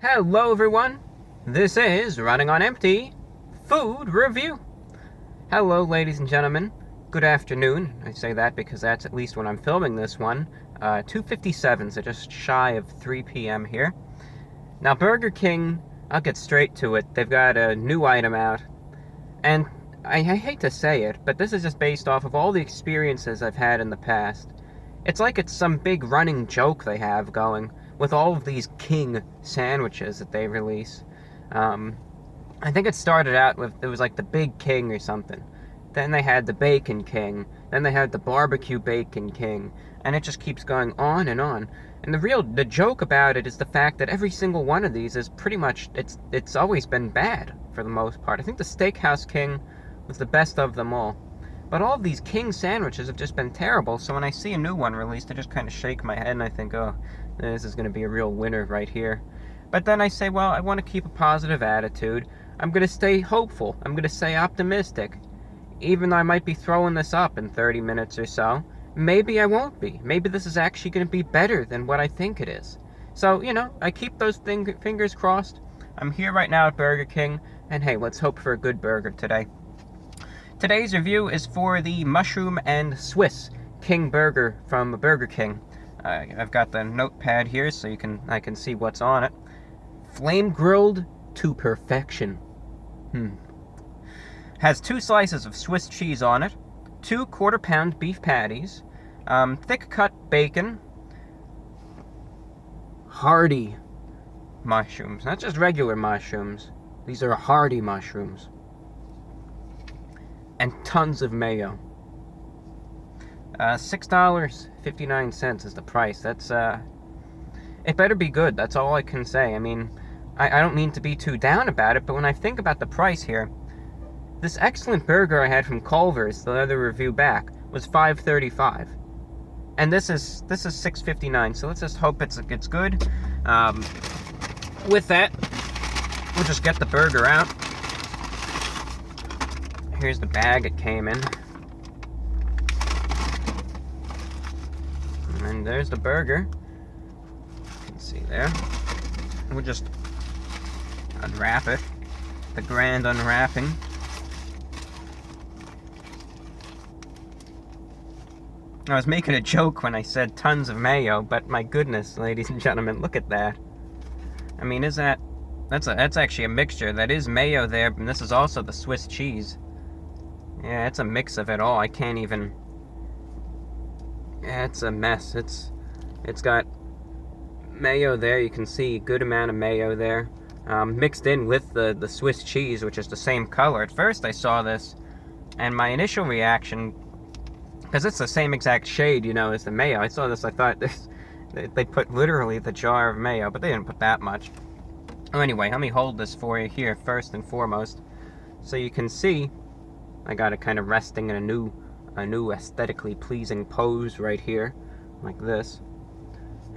Hello everyone, this is Running on Empty Food Review. Hello ladies and gentlemen, good afternoon. I say that because that's at least when I'm filming this one. 2:57, so just shy of 3 p.m. here. Now Burger King, I'll get straight to it, they've got a new item out. And I hate to say it, but this is just based off of all the experiences I've had in the past. It's like it's some big running joke they have going with all of these King sandwiches that they release. I think it started out with, it was like the Big King or something. Then they had the Bacon King. Then they had the Barbecue Bacon King. And it just keeps going on and on. And the joke about it is the fact that every single one of these is pretty much, it's always been bad for the most part. I think the Steakhouse King was the best of them all. But all of these King sandwiches have just been terrible, so when I see a new one released, I just kind of shake my head and I think, oh, this is going to be a real winner right here. But then I say, well, I want to keep a positive attitude. I'm going to stay hopeful. I'm going to stay optimistic. Even though I might be throwing this up in 30 minutes or so, maybe I won't be. Maybe this is actually going to be better than what I think it is. So, I keep those fingers crossed. I'm here right now at Burger King, and hey, let's hope for a good burger today. Today's review is for the Mushroom and Swiss King Burger from Burger King. I've got the notepad here so I can see what's on it. Flame grilled to perfection. Has 2 slices of Swiss cheese on it, 2 quarter-pound beef patties, thick-cut bacon, hearty mushrooms. Not just regular mushrooms. These are hearty mushrooms. And tons of mayo. $6.59 is the price. That's, it better be good. That's all I can say. I mean, I don't mean to be too down about it, but when I think about the price here, this excellent burger I had from Culver's, the other review back, was $5.35. And this is $6.59, so let's just hope it's good. With that, we'll just get the burger out. Here's the bag it came in. And there's the burger. You can see there. We'll just unwrap it. The grand unwrapping. I was making a joke when I said tons of mayo, but my goodness, ladies and gentlemen, look at that. I mean, that's actually a mixture. That is mayo there, and this is also the Swiss cheese. Yeah, it's a mix of it all. I can't even... Yeah, it's a mess. It's got mayo there. You can see a good amount of mayo there. Mixed in with the Swiss cheese, which is the same color. At first I saw this, and my initial reaction... Because it's the same exact shade, as the mayo. I saw this, I thought they put literally the jar of mayo, but they didn't put that much. Oh, anyway, let me hold this for you here, first and foremost. So you can see... I got it kind of resting in a new aesthetically pleasing pose right here, like this.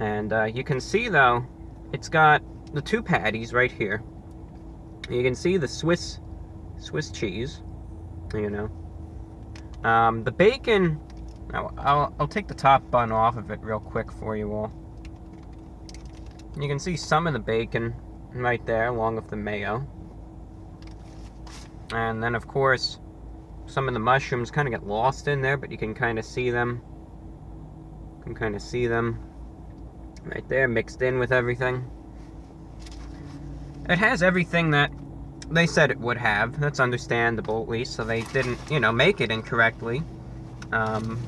And you can see though, it's got the 2 patties right here. You can see the Swiss cheese, The bacon. I'll take the top bun off of it real quick for you all. You can see some of the bacon right there, along with the mayo. And then of course, some of the mushrooms kind of get lost in there, but you can kind of see them. Right there, mixed in with everything. It has everything that they said it would have. That's understandable, at least, so they didn't, make it incorrectly. Now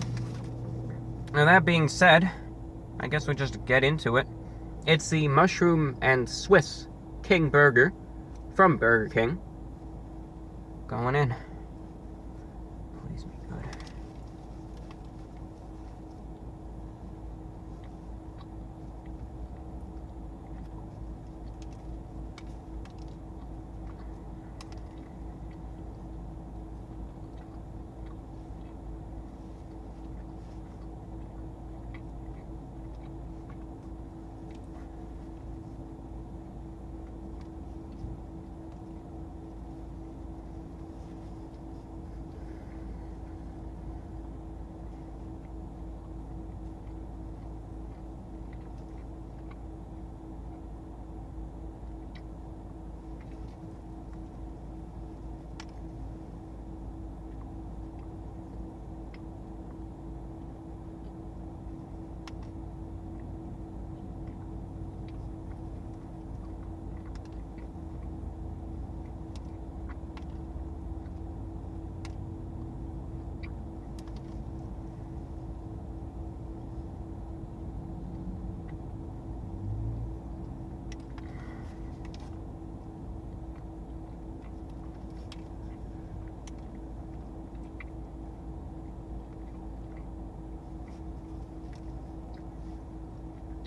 that being said, I guess we'll just get into it. It's the Mushroom and Swiss King Burger from Burger King. Going in. Please be good.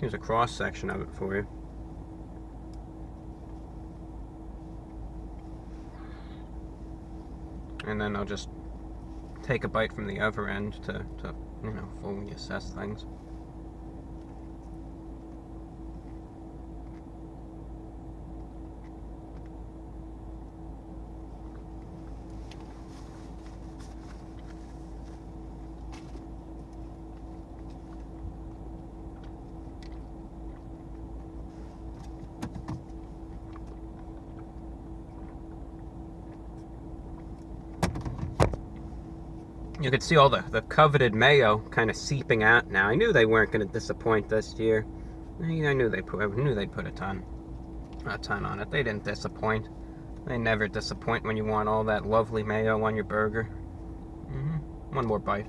Here's a cross section of it for you. And then I'll just take a bite from the other end to fully assess things. You could see all the coveted mayo kind of seeping out now. I knew they weren't going to disappoint this year. I knew they'd put a ton on it. They didn't disappoint. They never disappoint when you want all that lovely mayo on your burger. One more bite.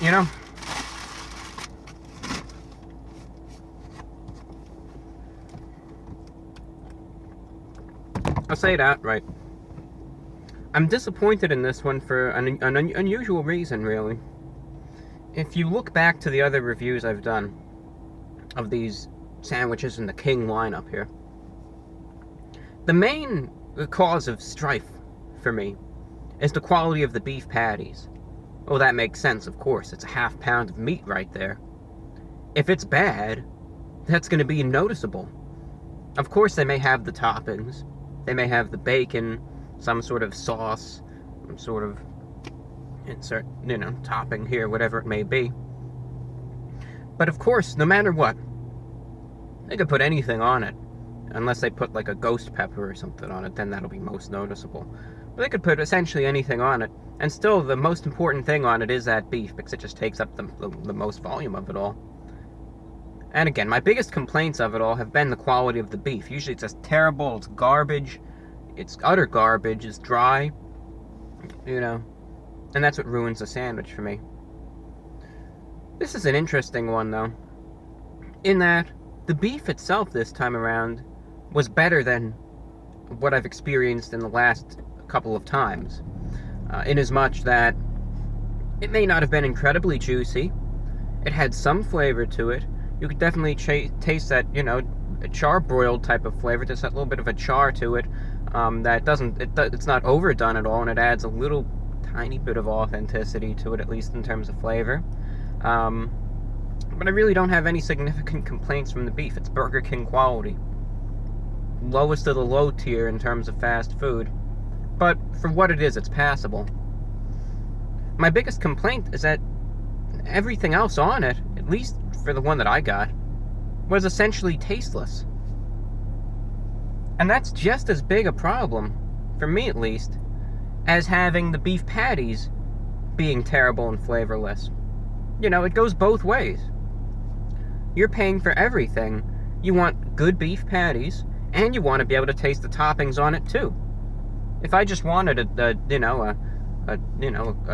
You know, I'll say it outright. I'm disappointed in this one for an unusual reason, really. If you look back to the other reviews I've done of these sandwiches in the King lineup here, the main cause of strife for me is the quality of the beef patties. Oh, that makes sense, of course. It's a half pound of meat right there. If it's bad, that's going to be noticeable. Of course, they may have the toppings. They may have the bacon, some sort of sauce, some sort of insert, topping here, whatever it may be. But of course, no matter what, they could put anything on it. Unless they put like a ghost pepper or something on it, then that'll be most noticeable. But they could put essentially anything on it. And still, the most important thing on it is that beef, because it just takes up the most volume of it all. And again, my biggest complaints of it all have been the quality of the beef. Usually it's just terrible, it's garbage, it's utter garbage, it's dry, and that's what ruins the sandwich for me. This is an interesting one, though, in that the beef itself this time around was better than what I've experienced in the last couple of times. Inasmuch that it may not have been incredibly juicy. It had some flavor to it. You could definitely taste that, a char-broiled type of flavor. There's that little bit of a char to it that it's not overdone at all, and it adds a little tiny bit of authenticity to it, at least in terms of flavor. But I really don't have any significant complaints from the beef. It's Burger King quality. Lowest of the low tier in terms of fast food. But for what it is, it's passable. My biggest complaint is that everything else on it, at least for the one that I got, was essentially tasteless. And that's just as big a problem, for me at least, as having the beef patties being terrible and flavorless. It goes both ways. You're paying for everything. You want good beef patties, and you want to be able to taste the toppings on it too. If I just wanted a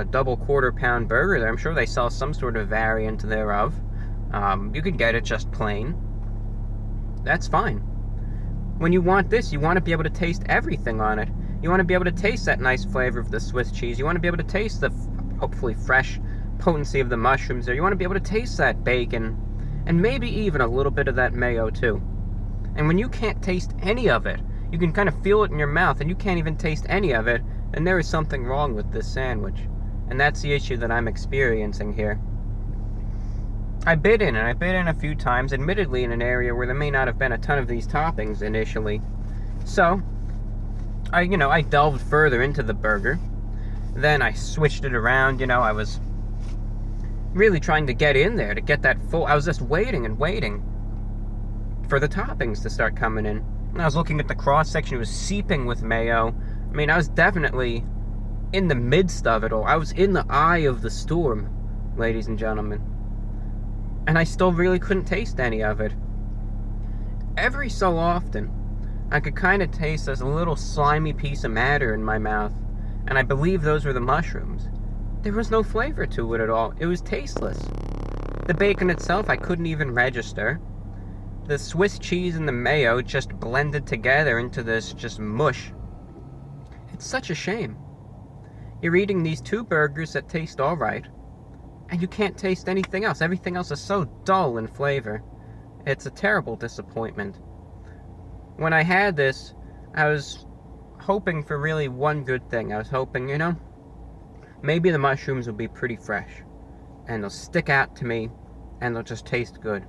double quarter-pound burger there, I'm sure they sell some sort of variant thereof. You can get it just plain. That's fine. When you want this, you want to be able to taste everything on it. You want to be able to taste that nice flavor of the Swiss cheese. You want to be able to taste the hopefully fresh potency of the mushrooms there. You want to be able to taste that bacon, and maybe even a little bit of that mayo too. And when you can't taste any of it, you can kind of feel it in your mouth, and you can't even taste any of it, and there is something wrong with this sandwich. And that's the issue that I'm experiencing here. I bit in a few times, admittedly in an area where there may not have been a ton of these toppings initially. So, I delved further into the burger. Then I switched it around, I was really trying to get in there, to get that full. I was just waiting and waiting for the toppings to start coming in. And I was looking at the cross-section, it was seeping with mayo. I mean, I was definitely in the midst of it all. I was in the eye of the storm, ladies and gentlemen. And I still really couldn't taste any of it. Every so often, I could kind of taste this little slimy piece of matter in my mouth, and I believe those were the mushrooms. There was no flavor to it at all. It was tasteless. The bacon itself I couldn't even register. The Swiss cheese and the mayo just blended together into this just mush. It's such a shame. You're eating these two burgers that taste alright, and you can't taste anything else. Everything else is so dull in flavor. It's a terrible disappointment. When I had this, I was hoping for really one good thing. I was hoping, maybe the mushrooms will be pretty fresh, and they'll stick out to me, and they'll just taste good.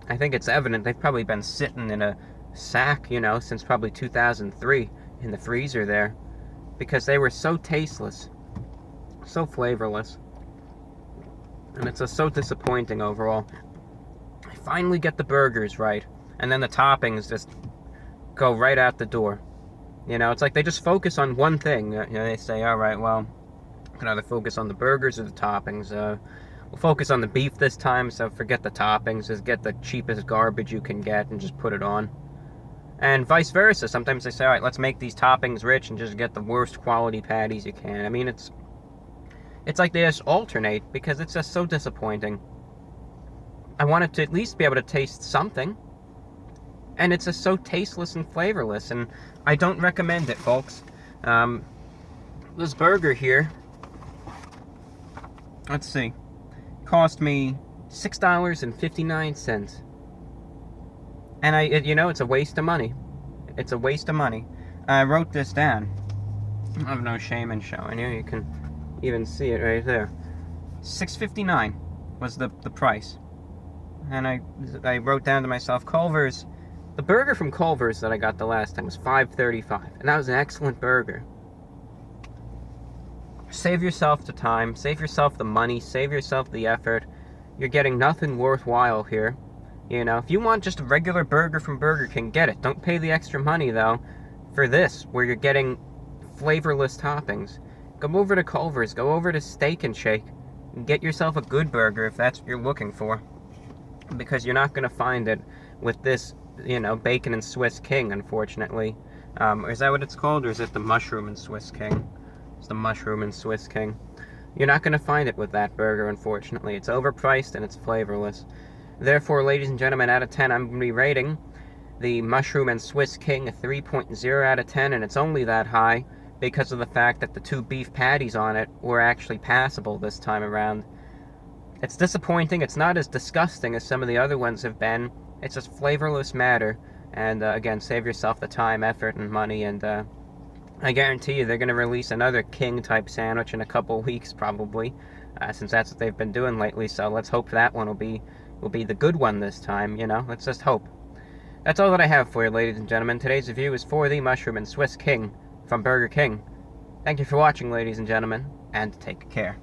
I think it's evident they've probably been sitting in a sack, since probably 2003 in the freezer there, because they were so tasteless, so flavorless, and it's just so disappointing overall. I finally get the burgers right, and then the toppings just go right out the door. It's like they just focus on one thing. They say, all right, well, we can either focus on the burgers or the toppings. We'll focus on the beef this time, so forget the toppings. Just get the cheapest garbage you can get and just put it on. And vice versa. Sometimes they say, all right, let's make these toppings rich and just get the worst quality patties you can. I mean, it's like they just alternate, because it's just so disappointing. I wanted to at least be able to taste something, and it's just so tasteless and flavorless, and I don't recommend it, folks. This burger here, let's see, cost me $6.59. And it's a waste of money. It's a waste of money. I wrote this down. I have no shame in showing you. You can even see it right there. $6.59 was the price. And I wrote down to myself, Culver's, the burger from Culver's that I got the last time was $5.35. And that was an excellent burger. Save yourself the time, save yourself the money, save yourself the effort. You're getting nothing worthwhile here. If you want just a regular burger from Burger King, get it. Don't pay the extra money, though, for this, where you're getting flavorless toppings. Go over to Culver's, go over to Steak and Shake, and get yourself a good burger if that's what you're looking for. Because you're not going to find it with this, bacon and Swiss King, unfortunately. Is that what it's called, or is it the mushroom and Swiss King? It's the mushroom and Swiss King. You're not going to find it with that burger, unfortunately. It's overpriced and it's flavorless. Therefore, ladies and gentlemen, out of 10, I'm going to be rating the Mushroom and Swiss King a 3.0 out of 10, and it's only that high because of the fact that the two beef patties on it were actually passable this time around. It's disappointing. It's not as disgusting as some of the other ones have been. It's just flavorless matter, and again, save yourself the time, effort, and money, and I guarantee you they're going to release another King-type sandwich in a couple weeks, probably, since that's what they've been doing lately, so let's hope that one will be the good one this time, let's just hope. That's all that I have for you, ladies and gentlemen. Today's review is for the Mushroom and Swiss King from Burger King. Thank you for watching, ladies and gentlemen, and take care.